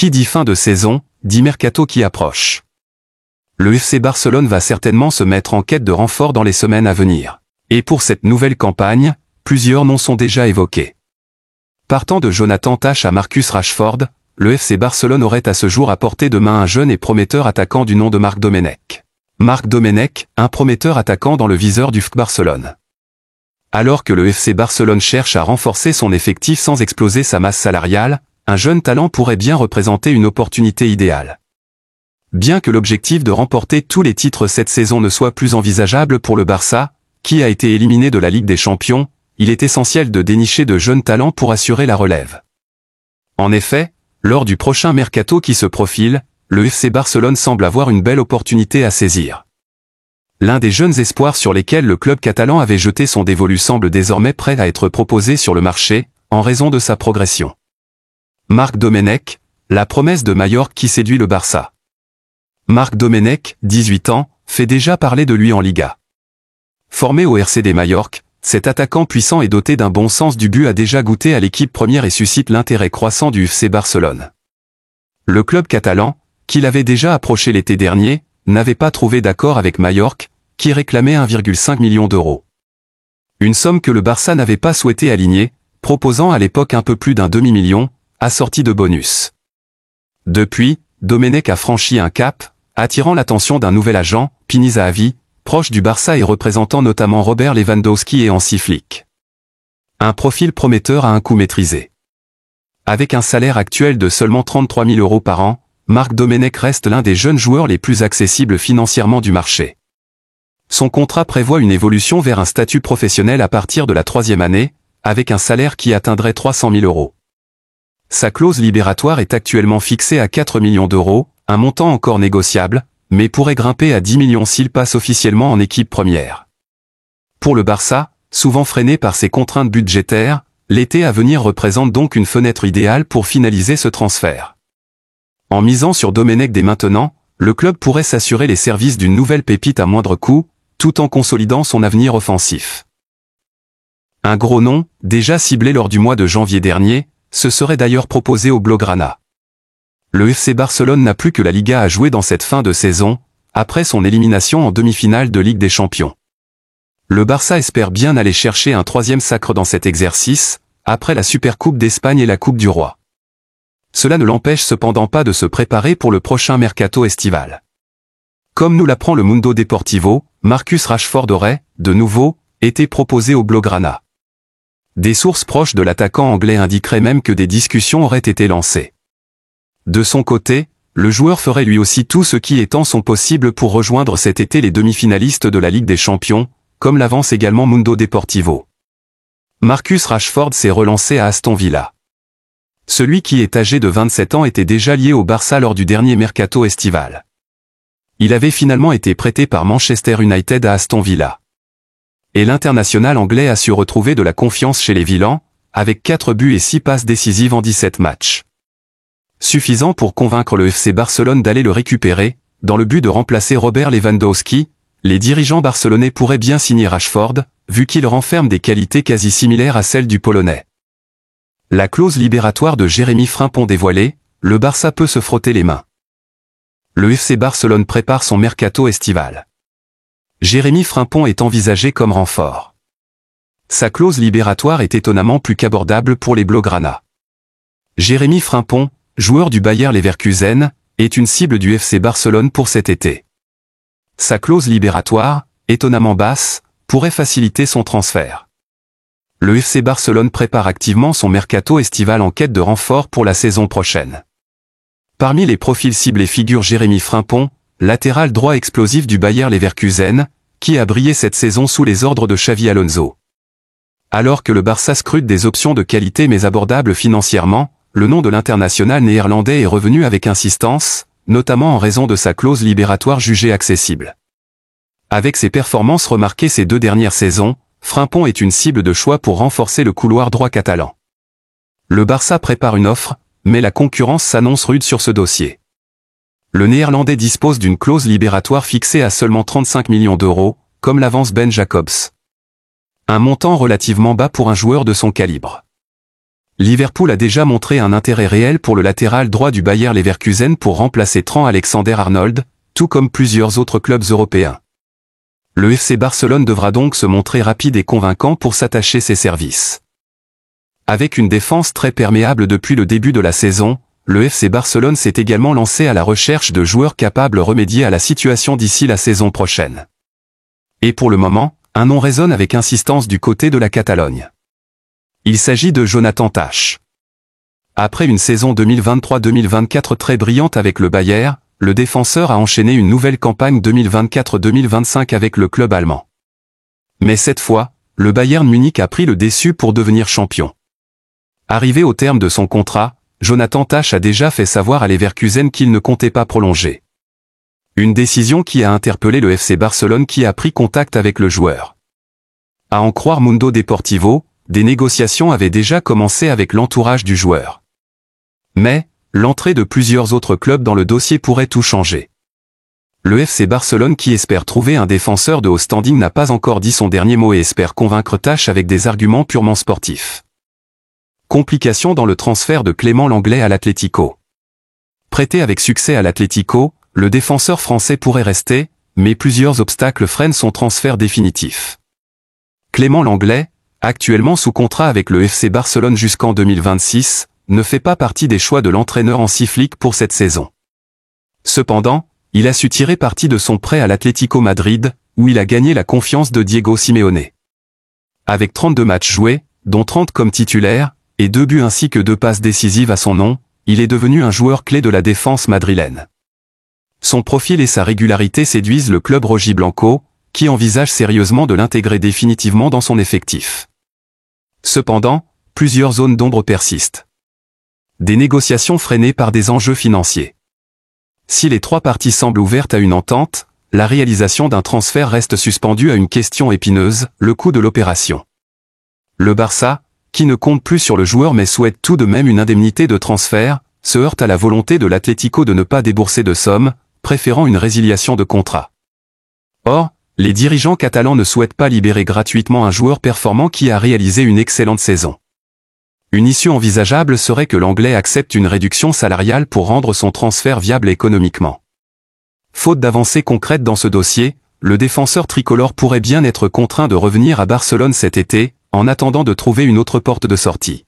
Qui dit fin de saison, dit mercato qui approche. Le FC Barcelone va certainement se mettre en quête de renfort dans les semaines à venir. Et pour cette nouvelle campagne, plusieurs noms sont déjà évoqués. Partant de Jonathan Tah à Marcus Rashford, le FC Barcelone aurait à ce jour à portée de main un jeune et prometteur attaquant du nom de Marc Domenech. Marc Domenech, un prometteur attaquant dans le viseur du FC Barcelone. Alors que le FC Barcelone cherche à renforcer son effectif sans exploser sa masse salariale, un jeune talent pourrait bien représenter une opportunité idéale. Bien que l'objectif de remporter tous les titres cette saison ne soit plus envisageable pour le Barça, qui a été éliminé de la Ligue des Champions, il est essentiel de dénicher de jeunes talents pour assurer la relève. En effet, lors du prochain mercato qui se profile, le FC Barcelone semble avoir une belle opportunité à saisir. L'un des jeunes espoirs sur lesquels le club catalan avait jeté son dévolu semble désormais prêt à être proposé sur le marché, en raison de sa progression. Marc Domenech, la promesse de Majorque qui séduit le Barça. Marc Domenech, 18 ans, fait déjà parler de lui en Liga. Formé au RCD Majorque, cet attaquant puissant et doté d'un bon sens du but a déjà goûté à l'équipe première et suscite l'intérêt croissant du FC Barcelone. Le club catalan, qu'il avait déjà approché l'été dernier, n'avait pas trouvé d'accord avec Majorque, qui réclamait 1,5 million d'euros. Une somme que le Barça n'avait pas souhaité aligner, proposant à l'époque un peu plus d'un demi-million, assorti de bonus. Depuis, Domenech a franchi un cap, attirant l'attention d'un nouvel agent, Pini Zahavi, proche du Barça et représentant notamment Robert Lewandowski et Hansi Flick. Un profil prometteur à un coût maîtrisé. Avec un salaire actuel de seulement 33 000 euros par an, Marc Domenech reste l'un des jeunes joueurs les plus accessibles financièrement du marché. Son contrat prévoit une évolution vers un statut professionnel à partir de la 3e année, avec un salaire qui atteindrait 300 000 euros. Sa clause libératoire est actuellement fixée à 4 millions d'euros, un montant encore négociable, mais pourrait grimper à 10 millions s'il passe officiellement en équipe première. Pour le Barça, souvent freiné par ses contraintes budgétaires, l'été à venir représente donc une fenêtre idéale pour finaliser ce transfert. En misant sur Domenech dès maintenant, le club pourrait s'assurer les services d'une nouvelle pépite à moindre coût, tout en consolidant son avenir offensif. Un gros nom, déjà ciblé lors du mois de janvier dernier, se serait d'ailleurs proposé au Blaugrana. Le FC Barcelone n'a plus que la Liga à jouer dans cette fin de saison, après son élimination en demi-finale de Ligue des Champions. Le Barça espère bien aller chercher un 3e sacre dans cet exercice, après la Supercoupe d'Espagne et la Coupe du Roi. Cela ne l'empêche cependant pas de se préparer pour le prochain mercato estival. Comme nous l'apprend le Mundo Deportivo, Marcus Rashford aurait, de nouveau, été proposé au Blaugrana. Des sources proches de l'attaquant anglais indiqueraient même que des discussions auraient été lancées. De son côté, le joueur ferait lui aussi tout ce qui est en son possible pour rejoindre cet été les demi-finalistes de la Ligue des Champions, comme l'avance également Mundo Deportivo. Marcus Rashford s'est relancé à Aston Villa. Celui qui est âgé de 27 ans était déjà lié au Barça lors du dernier mercato estival. Il avait finalement été prêté par Manchester United à Aston Villa. Et l'international anglais a su retrouver de la confiance chez les Villans, avec 4 buts et 6 passes décisives en 17 matchs. Suffisant pour convaincre le FC Barcelone d'aller le récupérer, dans le but de remplacer Robert Lewandowski, les dirigeants barcelonais pourraient bien signer Rashford, vu qu'il renferme des qualités quasi similaires à celles du Polonais. La clause libératoire de Jérémy Frimpong dévoilée, le Barça peut se frotter les mains. Le FC Barcelone prépare son mercato estival. Jérémy Frimpong est envisagé comme renfort. Sa clause libératoire est étonnamment plus qu'abordable pour les Blaugrana. Jérémy Frimpong, joueur du Bayer Leverkusen, est une cible du FC Barcelone pour cet été. Sa clause libératoire, étonnamment basse, pourrait faciliter son transfert. Le FC Barcelone prépare activement son mercato estival en quête de renfort pour la saison prochaine. Parmi les profils ciblés figure Jérémy Frimpong, latéral droit explosif du Bayer Leverkusen, qui a brillé cette saison sous les ordres de Xavi Alonso. Alors que le Barça scrute des options de qualité mais abordables financièrement, le nom de l'international néerlandais est revenu avec insistance, notamment en raison de sa clause libératoire jugée accessible. Avec ses performances remarquées ces 2 dernières saisons, Frimpong est une cible de choix pour renforcer le couloir droit catalan. Le Barça prépare une offre, mais la concurrence s'annonce rude sur ce dossier. Le Néerlandais dispose d'une clause libératoire fixée à seulement 35 millions d'euros, comme l'avance Ben Jacobs. Un montant relativement bas pour un joueur de son calibre. Liverpool a déjà montré un intérêt réel pour le latéral droit du Bayer Leverkusen pour remplacer Trent Alexander-Arnold, tout comme plusieurs autres clubs européens. Le FC Barcelone devra donc se montrer rapide et convaincant pour s'attacher ses services. Avec une défense très perméable depuis le début de la saison, le FC Barcelone s'est également lancé à la recherche de joueurs capables de remédier à la situation d'ici la saison prochaine. Et pour le moment, un nom résonne avec insistance du côté de la Catalogne. Il s'agit de Jonathan Tah. Après une saison 2023-2024 très brillante avec le Bayer, le défenseur a enchaîné une nouvelle campagne 2024-2025 avec le club allemand. Mais cette fois, le Bayern Munich a pris le dessus pour devenir champion. Arrivé au terme de son contrat, Jonathan Tah a déjà fait savoir à Leverkusen qu'il ne comptait pas prolonger. Une décision qui a interpellé le FC Barcelone qui a pris contact avec le joueur. À en croire Mundo Deportivo, des négociations avaient déjà commencé avec l'entourage du joueur. Mais, l'entrée de plusieurs autres clubs dans le dossier pourrait tout changer. Le FC Barcelone qui espère trouver un défenseur de haut standing n'a pas encore dit son dernier mot et espère convaincre Tah avec des arguments purement sportifs. Complications dans le transfert de Clément Lenglet à l'Atlético. Prêté avec succès à l'Atlético, le défenseur français pourrait rester, mais plusieurs obstacles freinent son transfert définitif. Clément Lenglet, actuellement sous contrat avec le FC Barcelone jusqu'en 2026, ne fait pas partie des choix de l'entraîneur Hansi Flick pour cette saison. Cependant, il a su tirer parti de son prêt à l'Atlético Madrid, où il a gagné la confiance de Diego Simeone. Avec 32 matchs joués, dont 30 comme titulaire, et 2 buts ainsi que 2 passes décisives à son nom, il est devenu un joueur clé de la défense madrilène. Son profil et sa régularité séduisent le club rojiblanco, qui envisage sérieusement de l'intégrer définitivement dans son effectif. Cependant, plusieurs zones d'ombre persistent. Des négociations freinées par des enjeux financiers. Si les 3 parties semblent ouvertes à une entente, la réalisation d'un transfert reste suspendue à une question épineuse, le coût de l'opération. Le Barça, qui ne compte plus sur le joueur mais souhaite tout de même une indemnité de transfert, se heurte à la volonté de l'Atlético de ne pas débourser de somme, préférant une résiliation de contrat. Or, les dirigeants catalans ne souhaitent pas libérer gratuitement un joueur performant qui a réalisé une excellente saison. Une issue envisageable serait que l'Anglais accepte une réduction salariale pour rendre son transfert viable économiquement. Faute d'avancées concrètes dans ce dossier, le défenseur tricolore pourrait bien être contraint de revenir à Barcelone cet été, en attendant de trouver une autre porte de sortie.